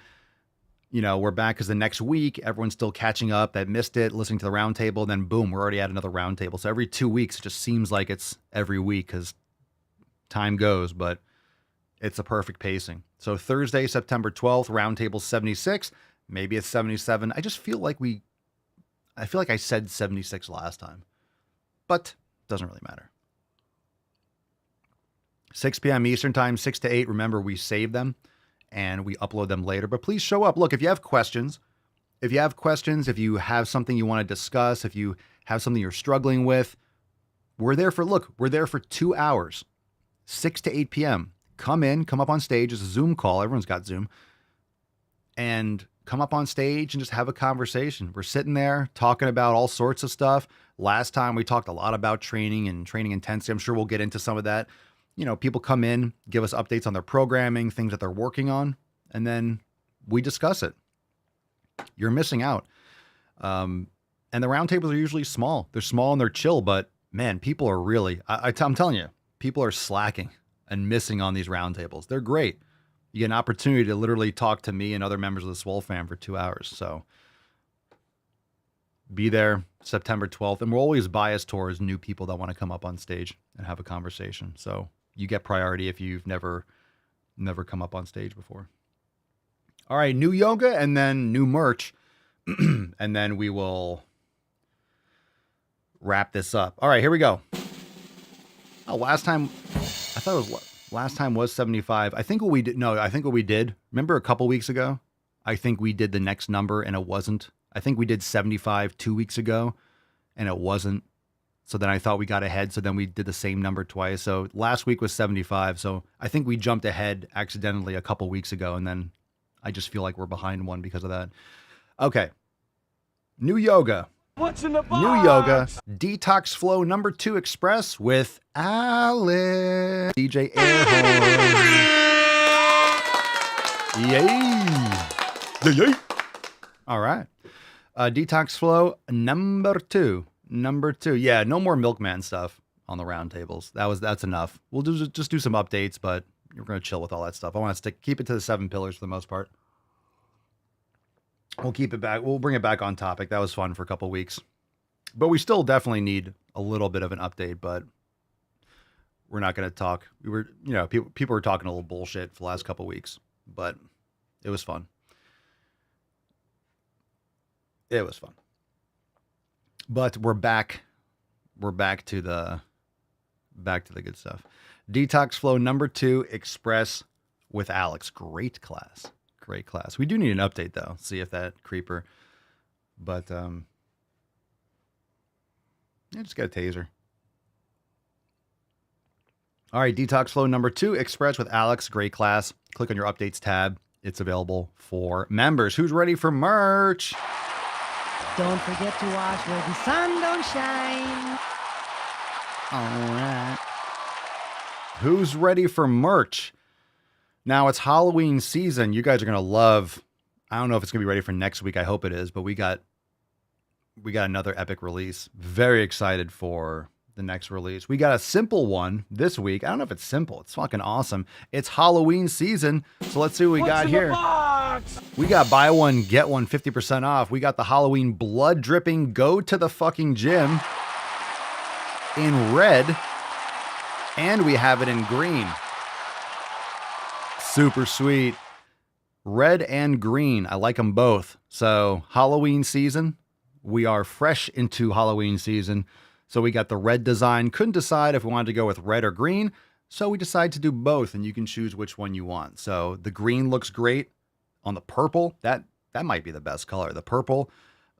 we're back as the next week, everyone's still catching up that missed it, listening to the roundtable, then boom, we're already at another roundtable. So every 2 weeks, it just seems like it's every week because time goes, but it's a perfect pacing. So Thursday, September 12th, roundtable 76, maybe it's 77. I just feel like I said 76 last time, but doesn't really matter. 6 p.m. Eastern Time, 6 to 8. Remember, we save them and we upload them later. But please show up. Look, if you have questions, if you have something you want to discuss, if you have something you're struggling with, we're there for 2 hours, 6 to 8 p.m. Come up on stage. It's a Zoom call. Everyone's got Zoom. And come up on stage and just have a conversation. We're sitting there talking about all sorts of stuff. Last time we talked a lot about training and training intensity. I'm sure we'll get into some of that. People come in, give us updates on their programming, things that they're working on, and then we discuss it. You're missing out. And the roundtables are usually small. They're small and they're chill, but man, people are really, I'm telling you, people are slacking and missing on these roundtables. They're great. You get an opportunity to literally talk to me and other members of the Swole fam for 2 hours. So be there September 12th. And we're always biased towards new people that want to come up on stage and have a conversation. So you get priority if you've never come up on stage before. All right, new yoga and then new merch. And then we will wrap this up. All right, here we go. Oh, last time was 75. I think what we did, remember a couple weeks ago? I think we did the next number and it wasn't. I think we did 75 2 weeks ago and it wasn't. So then I thought we got ahead. So then we did the same number twice. So last week was 75. So I think we jumped ahead accidentally a couple weeks ago. And then I just feel like we're behind one because of that. Okay. New yoga.
What's in the box?
New yoga. Detox Flow number 2 Express with Alex. DJ Air horn. Yay. Yay. All right. Detox Flow number 2. Yeah, no more Milkman stuff on the roundtables. That's enough. We'll just do some updates, but you're going to chill with all that stuff. I want to keep it to the 7 pillars for the most part. We'll keep it back. We'll bring it back on topic. That was fun for a couple weeks, but we still definitely need a little bit of an update, but we're not going to talk. People were talking a little bullshit for the last couple weeks, but it was fun. It was fun. But we're back. We're back to the good stuff. Detox Flow number 2 Express with Alex. Great class. We do need an update though. See if that creeper. But Yeah, just get a taser. All right, Detox Flow number 2, Express with Alex. Great class. Click on your updates tab. It's available for members. Who's ready for merch?
Don't forget to watch where the sun don't shine.
All right. Who's ready for merch? Now it's Halloween season. You guys are going to love, I don't know if it's going to be ready for next week. I hope it is, but we got another epic release. Very excited for the next release. We got a simple one this week. I don't know if it's simple. It's fucking awesome. It's Halloween season. So let's see what we got here. We got buy one, get one 50% off. We got the Halloween blood dripping go to the fucking gym in red. And we have it in green. Super sweet. Red and green. I like them both. So Halloween season. We are fresh into Halloween season. So we got the red design. Couldn't decide if we wanted to go with red or green. So we decided to do both, and you can choose which one you want. So the green looks great on the purple. That might be the best color. The purple.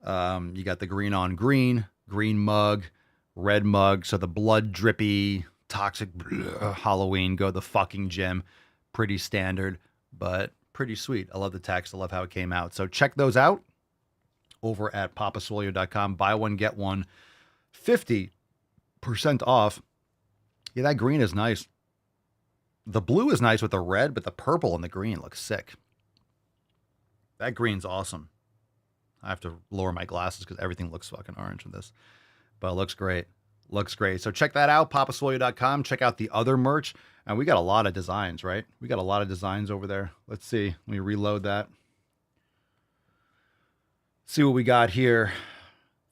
You got the green on green, green mug, red mug. So the blood drippy, toxic Halloween, go to the fucking gym. Pretty standard, but pretty sweet. I love the text. I love how it came out. So check those out over at papaswolio.com. Buy one, get one. 50% off. Yeah, that green is nice. The blue is nice with the red, but the purple and the green looks sick. That green's awesome. I have to lower my glasses because everything looks fucking orange in this. But it looks great. Looks great. So check that out, papaswolio.com. Check out the other merch. And we got a lot of designs, right? We got a lot of designs over there. Let's see. Let me reload that. See what we got here.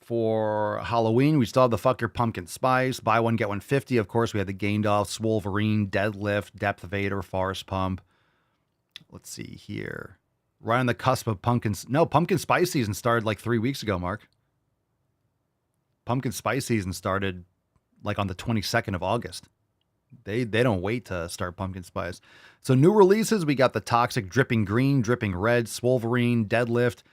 For Halloween, we still have the Fuck Your Pumpkin Spice. Buy one, get one 50. Of course, we had the Gaindolf, Swolverine, Deadlift, Depth Vader, Forest Pump. Let's see here. Right on the cusp of pumpkin spice season started like 3 weeks ago, Mark. Pumpkin spice season started like on the 22nd of August. They don't wait to start pumpkin spice. So new releases, we got the Toxic Dripping Green, Dripping Red, Swolverine, Deadlift,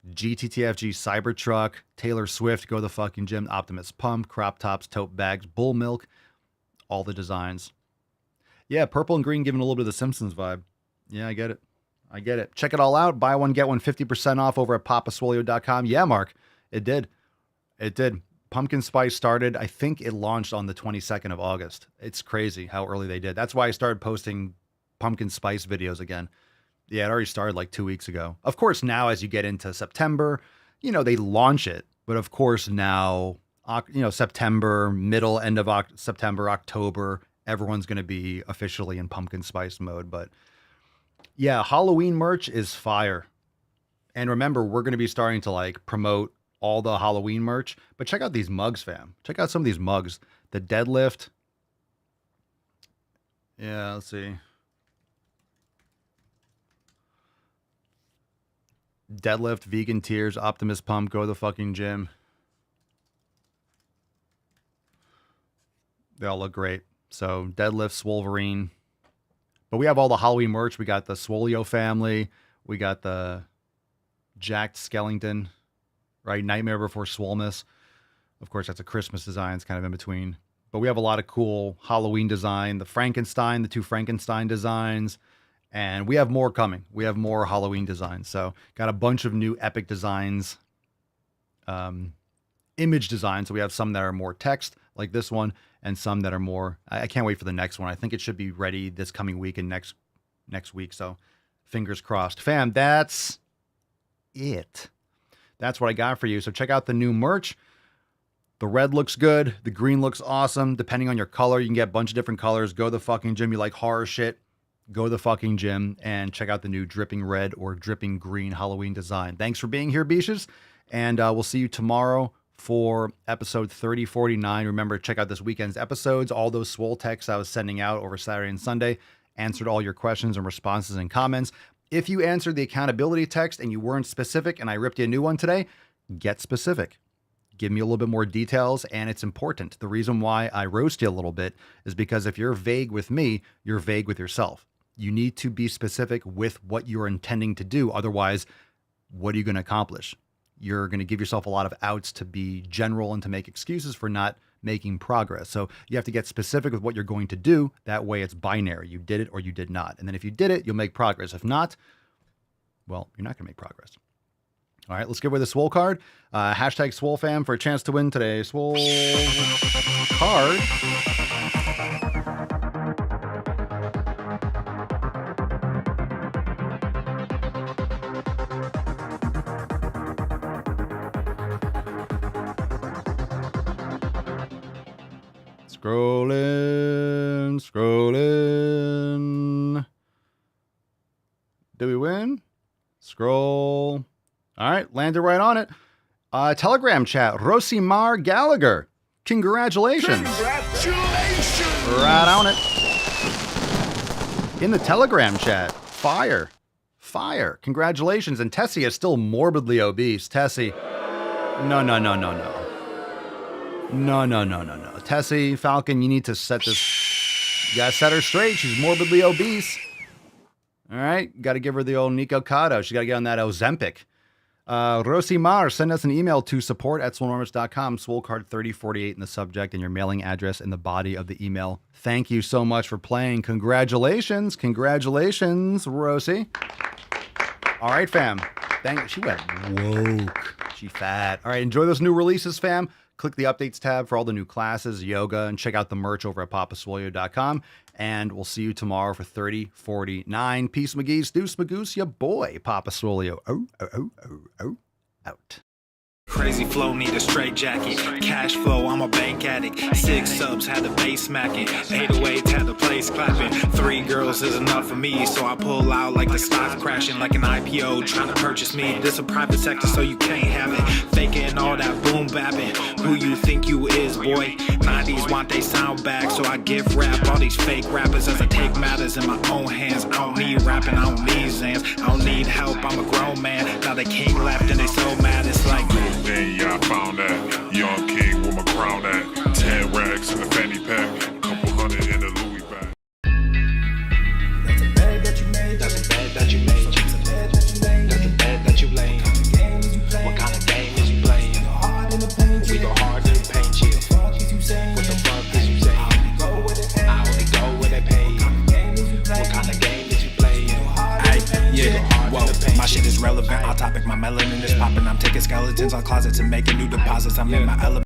GTTFG Cybertruck, Taylor Swift, Go to the Fucking Gym, Optimus Pump, Crop Tops, Tote Bags, Bull Milk, all the designs. Yeah, purple and green giving a little bit of the Simpsons vibe. Yeah, I get it. Check it all out. Buy one, get one 50% off over at papaswolio.com. Yeah, Mark, it did. Pumpkin Spice started, I think it launched on the 22nd of August. It's crazy how early they did. That's why I started posting Pumpkin Spice videos again. Yeah, it already started like 2 weeks ago. Of course, now as you get into September, they launch it. But of course now, September, end of September, October, everyone's going to be officially in pumpkin spice mode. But yeah, Halloween merch is fire. And remember, we're going to be starting to like promote all the Halloween merch. But check out these mugs, fam. Check out some of these mugs. The Deadlift. Yeah, let's see. Deadlift, Vegan Tears, Optimus Pump, Go to the Fucking Gym. They all look great. So Deadlift, Swolverine. But we have all the Halloween merch. We got the Swolio family. We got the Jacked Skellington, right? Nightmare Before Swoleness. Of course, that's a Christmas design. It's kind of in between. But we have a lot of cool Halloween design. The Frankenstein, the 2 Frankenstein designs. And we have more coming. We have more Halloween designs. So got a bunch of new epic designs, image designs. So we have some that are more text like this one and some that are more, I can't wait for the next one. I think it should be ready this coming week and next week. So fingers crossed. Fam, that's it. That's what I got for you. So check out the new merch. The red looks good. The green looks awesome. Depending on your color, you can get a bunch of different colors. Go to the fucking gym. You like horror shit. Go to the fucking gym and check out the new dripping red or dripping green Halloween design. Thanks for being here, Beaches. And we'll see you tomorrow for episode 3049. Remember, check out this weekend's episodes. All those swole texts I was sending out over Saturday and Sunday answered all your questions and responses and comments. If you answered the accountability text and you weren't specific and I ripped you a new one today, get specific. Give me a little bit more details, and it's important. The reason why I roast you a little bit is because if you're vague with me, you're vague with yourself. You need to be specific with what you're intending to do. Otherwise, what are you going to accomplish? you're going to give yourself a lot of outs to be general and to make excuses for not making progress. So you have to get specific with what you're going to do. That way it's binary. You did it or you did not. And then if you did it, you'll make progress. If not, well, you're not going to make progress. All right, let's give away the Swole card. Hashtag Swole fam for a chance to win today's Swole card. Scrolling. Did we win? Scroll. All right, landed right on it. Telegram chat, Rosimar Gallagher. Congratulations.
Congratulations.
Right on it. In the Telegram chat, fire. Congratulations. And Tessie is still morbidly obese. Tessie, no. No. Tessie, Falcon, you need to set this. You gotta set her straight. She's morbidly obese. All right, got to give her the old Nico Cotto. She got to get on that Ozempic. Rosimar, send us an email to support@swolenormous.com, swolecard 3048 in the subject, and your mailing address in the body of the email. Thank you so much for playing. Congratulations, Rosie. All right, fam. She went woke. She fat. All right, enjoy those new releases, fam. Click the updates tab for all the new classes, yoga, and check out the merch over at papaswolio.com. And we'll see you tomorrow for 3049. Peace, McGee's, Deuce, Magoose, your boy, Papa Swolio. Out.
Crazy flow, need a straight jacket. Cash flow, I'm a bank addict. 6 subs, had the bass smacking. 808s, had the place clapping. 3 girls is enough for me, so I pull out like the stock crashing. Like an IPO trying to purchase me. This a private sector, so you can't have it. Faking all that boom bapping. Who you think you is, boy? 90s want they sound back, so I give rap all these fake rappers as I take matters in my own hands. I don't need rapping, I don't need Zans. I don't need help, I'm a grown man. Now they king left and they so mad, it's like
then yeah, I found that young king with my crown at 10 racks in the fanny pack, couple hundred in the Louis bag.
That's a bed that you made. That's a bed that you made. That's a bed that you laid. That's a bed that you laid. What kind of game is you playing? We go hard in the paint, yeah. What the fuck is you saying? I only go where they pay. What kind of game is you playing?
Whoa, my shit is relevant. On topic, my melanin is popping. I'm taking skeletons on closets and making new deposits. I'm in my element.